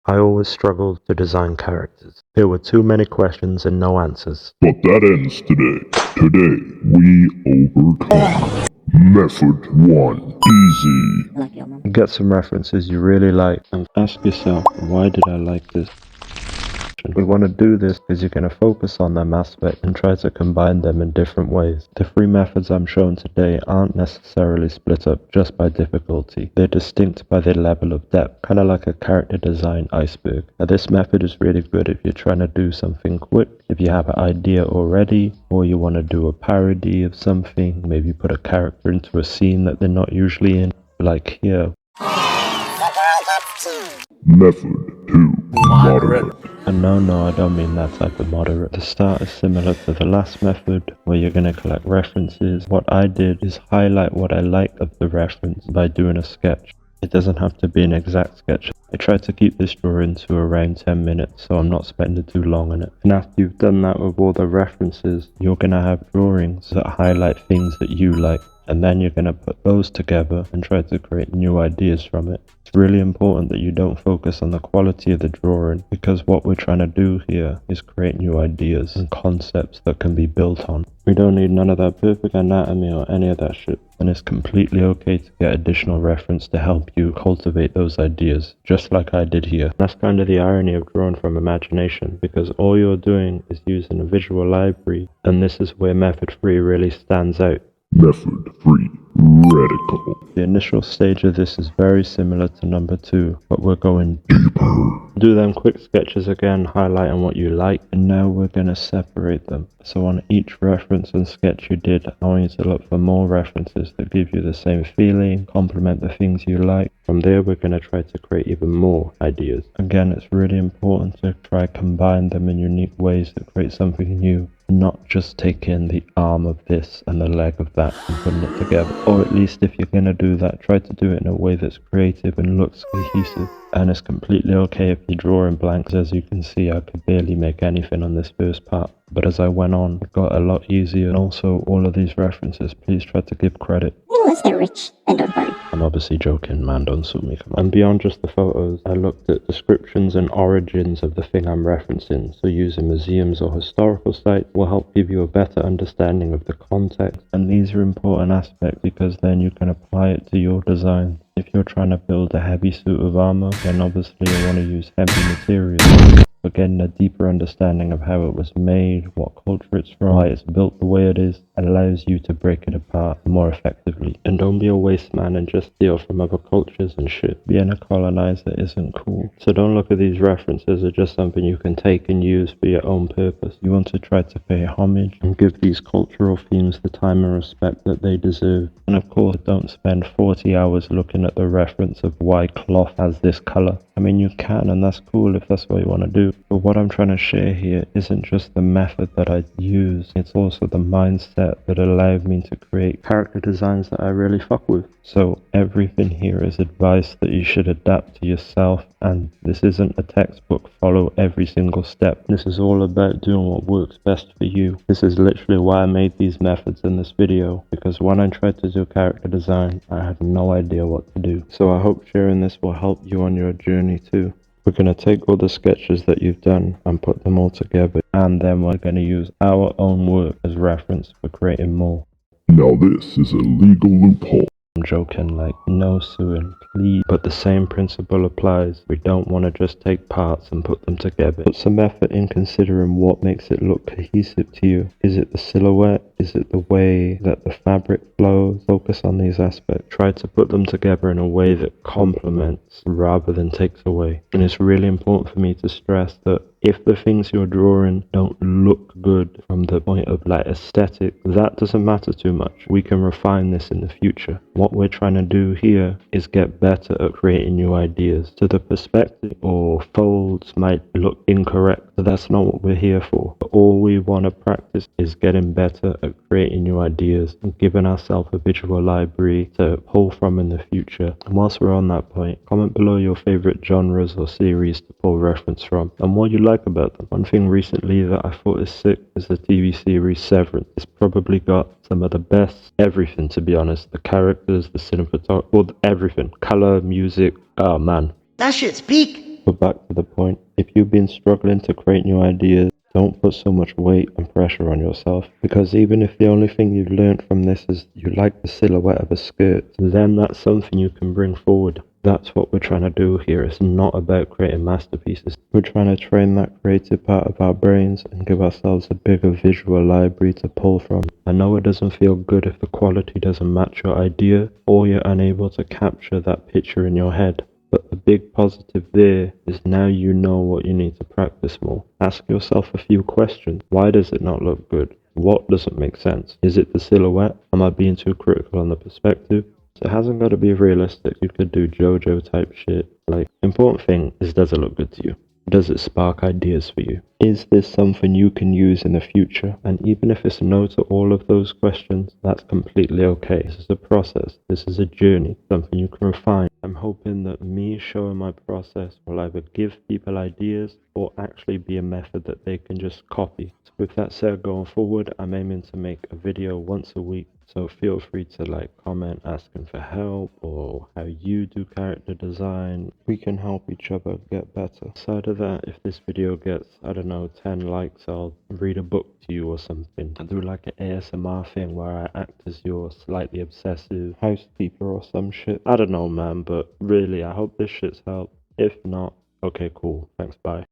I always struggled to design characters. There were too many questions and no answers. But that ends today. Today, we overcome. Method 1. Easy. Get some references you really like and ask yourself, why did I like this? We want to do this because you're going to focus on them aspects and try to combine them in different ways. The three methods I'm showing today aren't necessarily split up just by difficulty. They're distinct by their level of depth, kind of like a character design iceberg. Now, this method is really good if you're trying to do something quick, if you have an idea already, or you want to do a parody of something, maybe put a character into a scene that they're not usually in, like here. Method 2. Moderate. And no, I don't mean that type of moderate. The start is similar to the last method, where you're going to collect references. What I did is highlight what I liked of the reference by doing a sketch. It doesn't have to be an exact sketch. I tried to keep this drawing to around 10 minutes, so I'm not spending too long on it. And after you've done that with all the references, you're going to have drawings that highlight things that you like. And then you're going to put those together and try to create new ideas from it. It's really important that you don't focus on the quality of the drawing, because what we're trying to do here is create new ideas and concepts that can be built on. We don't need none of that perfect anatomy or any of that shit. And it's completely okay to get additional reference to help you cultivate those ideas, just like I did here. That's kind of the irony of drawing from imagination, because all you're doing is using a visual library, and this is where method 3 really stands out. Method 3. Radical. The initial stage of this is very similar to number 2, but we're going deeper. Do them quick sketches again, highlighting what you like, and now we're going to separate them. So on each reference and sketch you did, I want you to look for more references that give you the same feeling, complement the things you like. From there, we're going to try to create even more ideas. Again, it's really important to try combine them in unique ways that create something new, not just taking the arm of this and the leg of that and putting it together. Or at least if you're going to do that, try to do it in a way that's creative and looks cohesive. And it's completely okay if you draw in blanks. As you can see, I could barely make anything on this first part. But as I went on, it got a lot easier. And also, all of these references, please try to give credit. Unless they're rich, and don't worry. I'm obviously joking, man, don't sue me. And beyond just the photos, I looked at descriptions and origins of the thing I'm referencing. So using museums or historical sites will help give you a better understanding of the context. And these are important aspects because then you can apply it to your design. If you're trying to build a heavy suit of armor, then obviously you want to use heavy materials. But getting a deeper understanding of how it was made, what culture it's from, why it's built the way it is, allows you to break it apart more effectively. And don't be a waste man and just steal from other cultures and shit. Being a colonizer isn't cool. So don't look at these references as just something you can take and use for your own purpose. You want to try to pay homage and give these cultural themes the time and respect that they deserve. And of course, don't spend 40 hours looking at the reference of why cloth has this color. I mean, you can, and that's cool if that's what you want to do. But what I'm trying to share here isn't just the method that I use, it's also the mindset that allowed me to create character designs that I really fuck with. So everything here is advice that you should adapt to yourself, and this isn't a textbook, follow every single step. This is all about doing what works best for you. This is literally why I made these methods in this video, because when I tried to do character design, I had no idea what to do. So I hope sharing this will help you on your journey too. We're going to take all the sketches that you've done and put them all together, and then we're going to use our own work as reference for creating more. Now this is a legal loophole. I'm joking, like, no suing, please. But the same principle applies. We don't want to just take parts and put them together. Put some effort in considering what makes it look cohesive to you. Is it the silhouette? Is it the way that the fabric flows? Focus on these aspects. Try to put them together in a way that complements rather than takes away. And it's really important for me to stress that if the things you're drawing don't look good from the point of like aesthetic, that doesn't matter too much. We can refine this in the future. What we're trying to do here is get better at creating new ideas. So the perspective or folds might look incorrect, but that's not what we're here for. But all we want to practice is getting better at creating new ideas and giving ourselves a visual library to pull from in the future. And whilst we're on that point, comment below your favorite genres or series to pull reference from and what you like about them. One thing recently that I thought is sick is the TV series Severance. It's probably got some of the best everything, to be honest. The characters, the cinematography, everything. Color, music, oh man. That shit's peak. But back to the point, if you've been struggling to create new ideas, don't put so much weight and pressure on yourself, because even if the only thing you've learned from this is you like the silhouette of a skirt, then that's something you can bring forward. That's what we're trying to do here. It's not about creating masterpieces. We're trying to train that creative part of our brains and give ourselves a bigger visual library to pull from. I know it doesn't feel good if the quality doesn't match your idea or you're unable to capture that picture in your head. But the big positive there is now you know what you need to practice more. Ask yourself a few questions. Why does it not look good? What doesn't make sense? Is it the silhouette? Am I being too critical on the perspective? So it hasn't got to be realistic. You could do JoJo type shit. Like, important thing is, does it look good to you? Does it spark ideas for you? Is this something you can use in the future? And even if it's no to all of those questions, that's completely okay. This is a process. This is a journey, something you can refine. I'm hoping that me showing my process will either give people ideas or actually be a method that they can just copy. So with that said, going forward, I'm aiming to make a video once a week. So feel free to comment asking for help or how you do character design. We can help each other get better. Aside of that, if this video gets, I don't know, 10 likes, I'll read a book to you or something. I'll do like an ASMR thing where I act as your slightly obsessive housekeeper or some shit. I don't know, man, but really, I hope this shit's helped. If not, okay, cool. Thanks, bye.